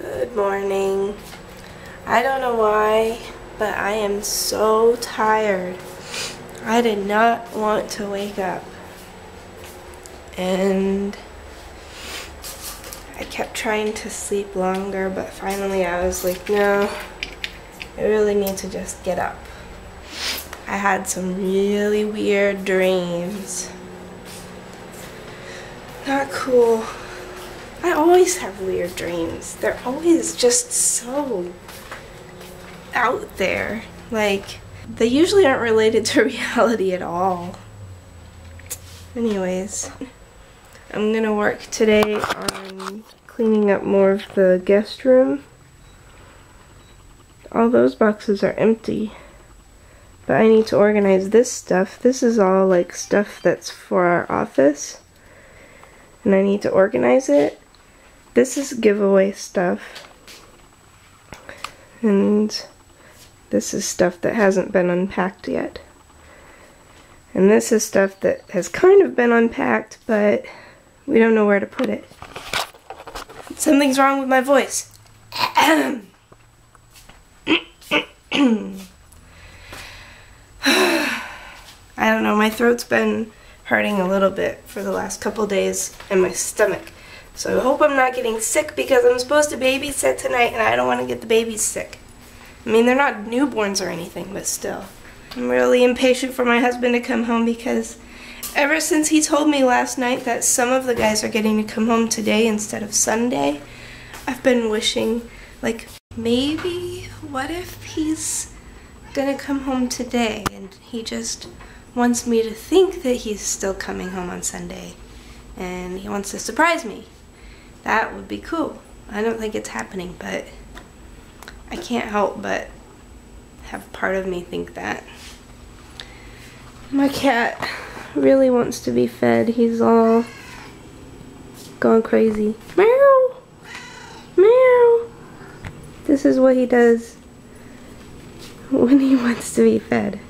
Good morning. I don't know why, but I am so tired. I did not want to wake up. And I kept trying to sleep longer, but finally I was like, no, I really need to just get up. I had some really weird dreams. Not cool. I always have weird dreams. They're always just so out there. Like, they usually aren't related to reality at all. Anyways, I'm gonna work today on cleaning up more of the guest room. All those boxes are empty. But I need to organize this stuff. This is all like stuff that's for our office. And I need to organize it. This is giveaway stuff. And this is stuff that hasn't been unpacked yet. And this is stuff that has kind of been unpacked, but we don't know where to put it. Something's wrong with my voice. I don't know, my throat's been hurting a little bit for the last couple days, and my stomach. So I hope I'm not getting sick because I'm supposed to babysit tonight and I don't want to get the babies sick. I mean, they're not newborns or anything, but still. I'm really impatient for my husband to come home because ever since he told me last night that some of the guys are getting to come home today instead of Sunday, I've been wishing, like, maybe, what if he's gonna come home today and he just wants me to think that he's still coming home on Sunday and he wants to surprise me. That would be cool. I don't think it's happening, but I can't help but have part of me think that. My cat really wants to be fed. He's all going crazy. Meow! Meow! This is what he does when he wants to be fed.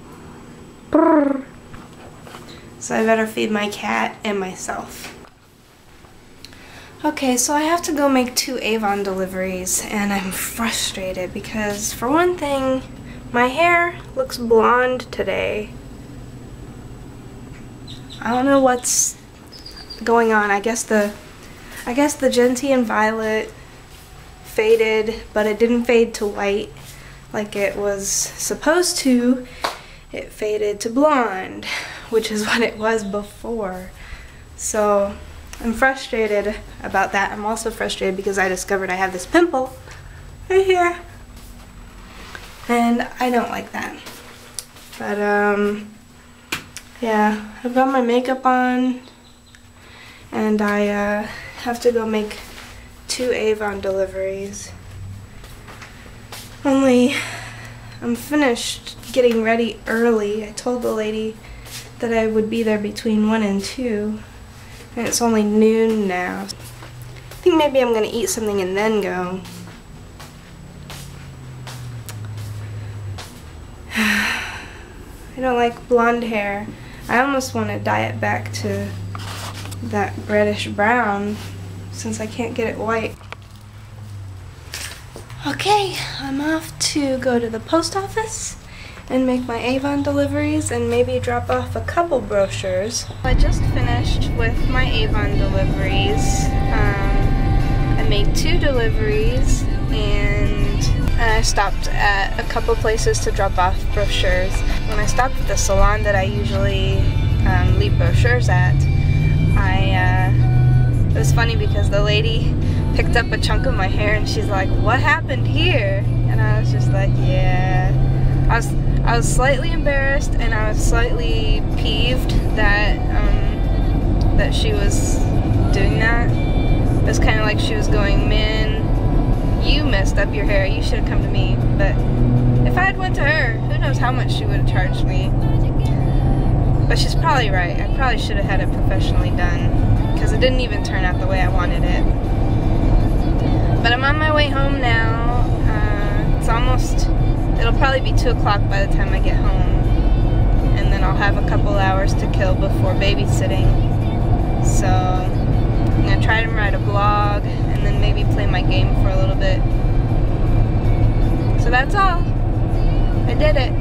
Brrr. So I better feed my cat and myself. Okay, so I have to go make 2 Avon deliveries, and I'm frustrated because, for one thing, my hair looks blonde today. I don't know what's going on. I guess the Gentian Violet faded, but it didn't fade to white like it was supposed to. It faded to blonde, which is what it was before. So I'm frustrated about that. I'm also frustrated because I discovered I have this pimple right here. And I don't like that. But yeah, I've got my makeup on and I have to go make 2 Avon deliveries. Only I'm finished getting ready early. I told the lady that I would be there between 1 and 2. And it's only noon now. I think maybe I'm gonna eat something and then go. I don't like blonde hair. I almost want to dye it back to that reddish brown since I can't get it white. Okay, I'm off to go to the post office and make my Avon deliveries and maybe drop off a couple brochures. I just finished with my Avon deliveries. I made 2 deliveries and I stopped at a couple places to drop off brochures. When I stopped at the salon that I usually leave brochures at, it was funny because the lady picked up a chunk of my hair and she's like, "What happened here?" And I was just like, yeah. I was slightly embarrassed and I was slightly peeved that that she was doing that. It was kind of like she was going, "Man, you messed up your hair. You should have come to me." But if I had went to her, who knows how much she would have charged me. But she's probably right. I probably should have had it professionally done because it didn't even turn out the way I wanted it. But I'm on my way home now. It'll probably be 2 o'clock by the time I get home. And then I'll have a couple hours to kill before babysitting. So I'm gonna try to write a blog and then maybe play my game for a little bit. So that's all. I did it.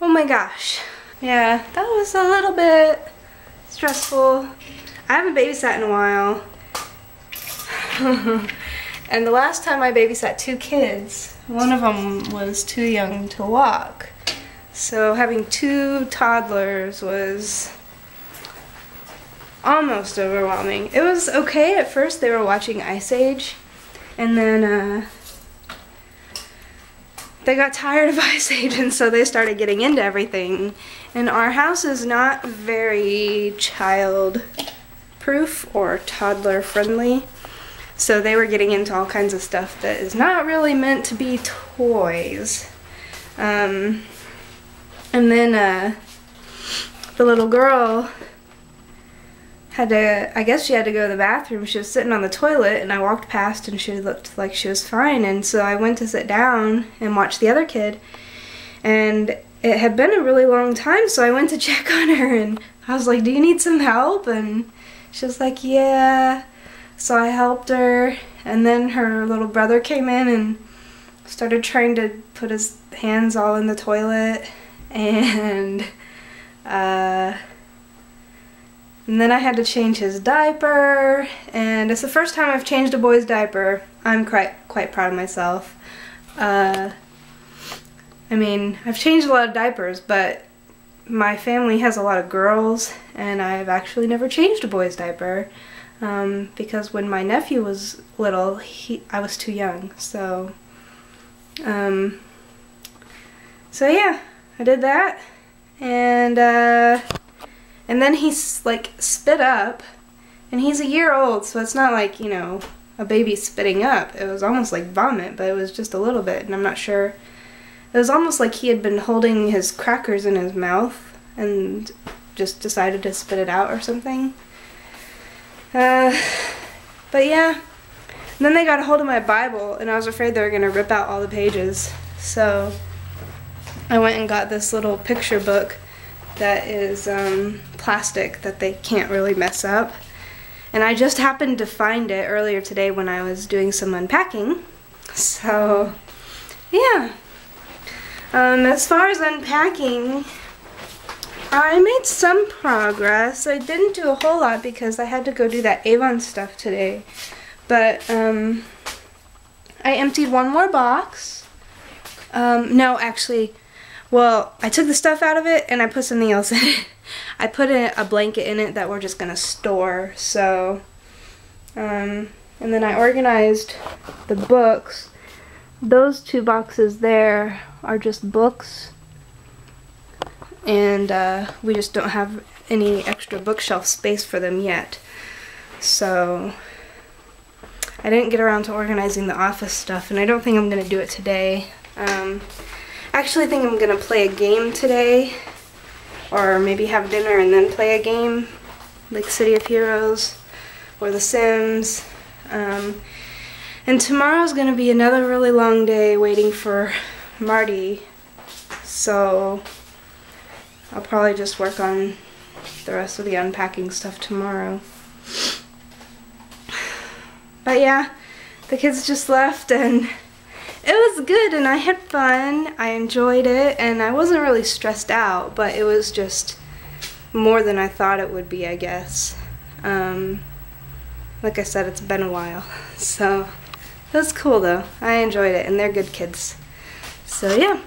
Oh my gosh. Yeah, that was a little bit stressful. I haven't babysat in a while. And the last time I babysat 2 kids, one of them was too young to walk. So having 2 toddlers was almost overwhelming. It was okay at first. They were watching Ice Age, and then they got tired of Ice Age, and so they started getting into everything. And our house is not very child-proof or toddler-friendly, so they were getting into all kinds of stuff that is not really meant to be toys. And then the little girl had to, I guess she had to go to the bathroom. She was sitting on the toilet, and I walked past and she looked like she was fine, and so I went to sit down and watch the other kid, and it had been a really long time, so I went to check on her, and I was like, do you need some help? And she was like, yeah. So I helped her, and then her little brother came in and started trying to put his hands all in the toilet, and then I had to change his diaper, and it's the first time I've changed a boy's diaper. I'm quite proud of myself. I mean, I've changed a lot of diapers, but my family has a lot of girls, and I've actually never changed a boy's diaper, because when my nephew was little, I was too young. So yeah, I did that, and then he's like spit up, and he's a year old, so it's not like, you know, a baby spitting up. It was almost like vomit, but it was just a little bit, and I'm not sure. It was almost like he had been holding his crackers in his mouth and just decided to spit it out or something. But yeah. And then they got a hold of my Bible, and I was afraid they were going to rip out all the pages. So I went and got this little picture book that is plastic that they can't really mess up. And I just happened to find it earlier today when I was doing some unpacking. So yeah. As far as unpacking, I made some progress. I didn't do a whole lot because I had to go do that Avon stuff today. But I emptied one more box. No, actually, well, I took the stuff out of it and I put something else in it. I put a blanket in it that we're just gonna store. So, and then I organized the books. Those 2 boxes there are just books, and we just don't have any extra bookshelf space for them yet. So I didn't get around to organizing the office stuff, and I don't think I'm going to do it today. I actually think I'm going to play a game today, or maybe have dinner and then play a game, like City of Heroes or The Sims. And tomorrow's going to be another really long day waiting for Marty, so I'll probably just work on the rest of the unpacking stuff tomorrow. But yeah, the kids just left, and it was good, and I had fun. I enjoyed it, and I wasn't really stressed out, but it was just more than I thought it would be, I guess. Like I said, it's been a while, so it was cool though. I enjoyed it, and they're good kids. So yeah.